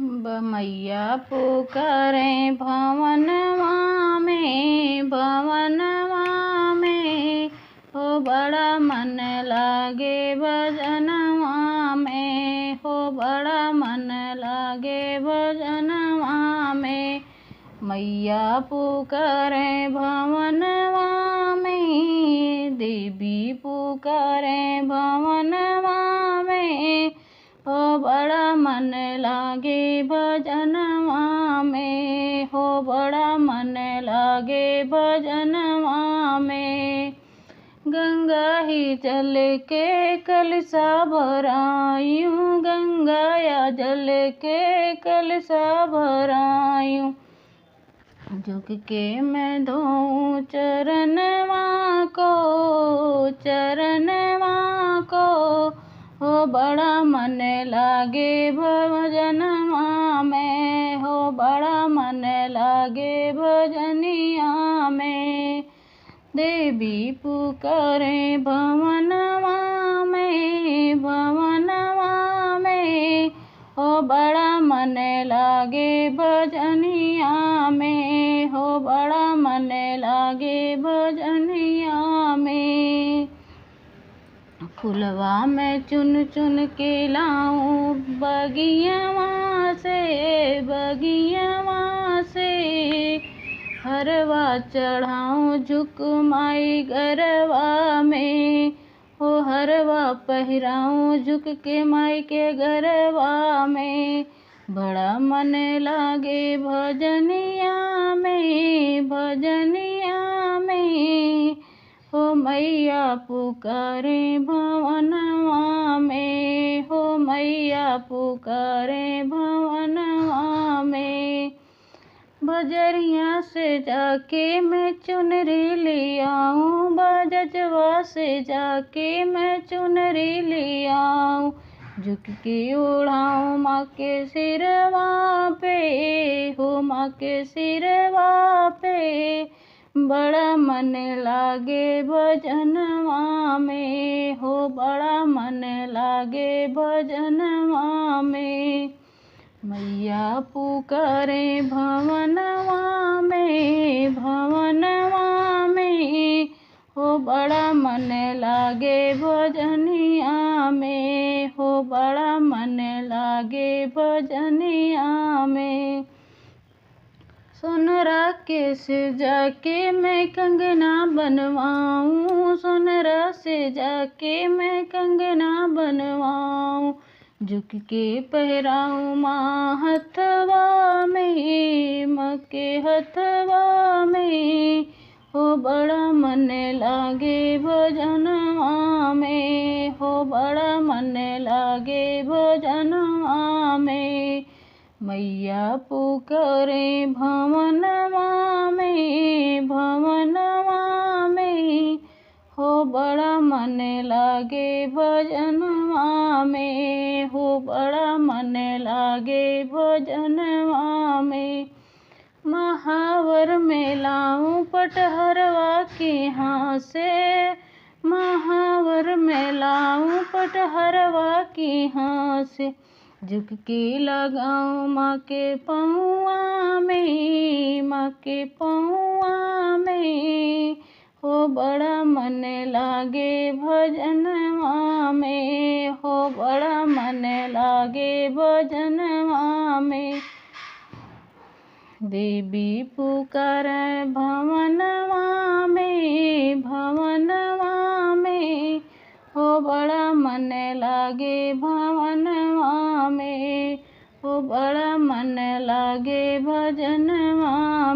मैया पुकारे भवनवा में हो बड़ा मन लागे भजनवा में, हो बड़ा मन लागे भजनवा में। मैया पुकारे भवनवा में, देवी पुकारे भवनवा में, हो बड़ा मन लागे भजनवा में, हो बड़ा मन लागे भजनवा में। गंगा ही जल के कलशा भरायूं, गंगाया जल के कलशा भरायूं। झुक के मैं धोऊं चरणवा को, हो बड़ा मन लागे भजनवा में, हो बड़ा मन लागे भजनिया में। देवी पुकारे भवनवा में, हो बड़ा मन लागे भजनिया में, हो बड़ा मन लागे भजनिया में। फुलवा में चुन चुन के लाऊं बगियावा से, हरवा चढ़ाऊं झुक माई गरवा में, हो हरवा पहिराऊं झुक के माई के गरवा में। बड़ा मन लागे भजनिया में, हो मैया पुकारे भवनवा में, हो मैया पुकारे भवनवा में। बजरिया से जाके मैं चुनरी ले आऊं, बजजवा से जाके मैं चुनरी ले आऊं। झुक के ओढ़ाऊं माँ के सिरवा पे, हो माँ के सिरवा पे। बड़ा मन लागे भजनवा में, हो बड़ा मन लागे भजनवा में। मैया पुकारे भवनवा में, हो बड़ा मन लागे भजनिया में, हो बड़ा मन लागे भजनिया में। सोनरा के से जाके मैं कंगना बनवाऊं, सोनरा से जाके मैं कंगना बनवाऊं। झुक के पहराऊं माँ हथवा में, माँ के हथवा में, हो बड़ा मन लागे भजनवा में, हो बड़ा मन लागे भजनवा में। मैया पुकारे भवनवा में, हो बड़ा मन लागे भजनवा में, हो बड़ा मन लागे भजनवा में। महावर में लाऊं पटहरवा के हाथ से, महावर में लाऊं पटहरवा के हाथ से। झुक के लगाऊं माँ के पौआ में, माँ के पौआ में, हो बड़ा मन लागे भजनवा में, हो बड़ा मन लागे भजनवा में। देवी पुकारे भवनवा में, हो बड़ा मन लागे भवनवा में, हो बड़ा मन लागे भजनवा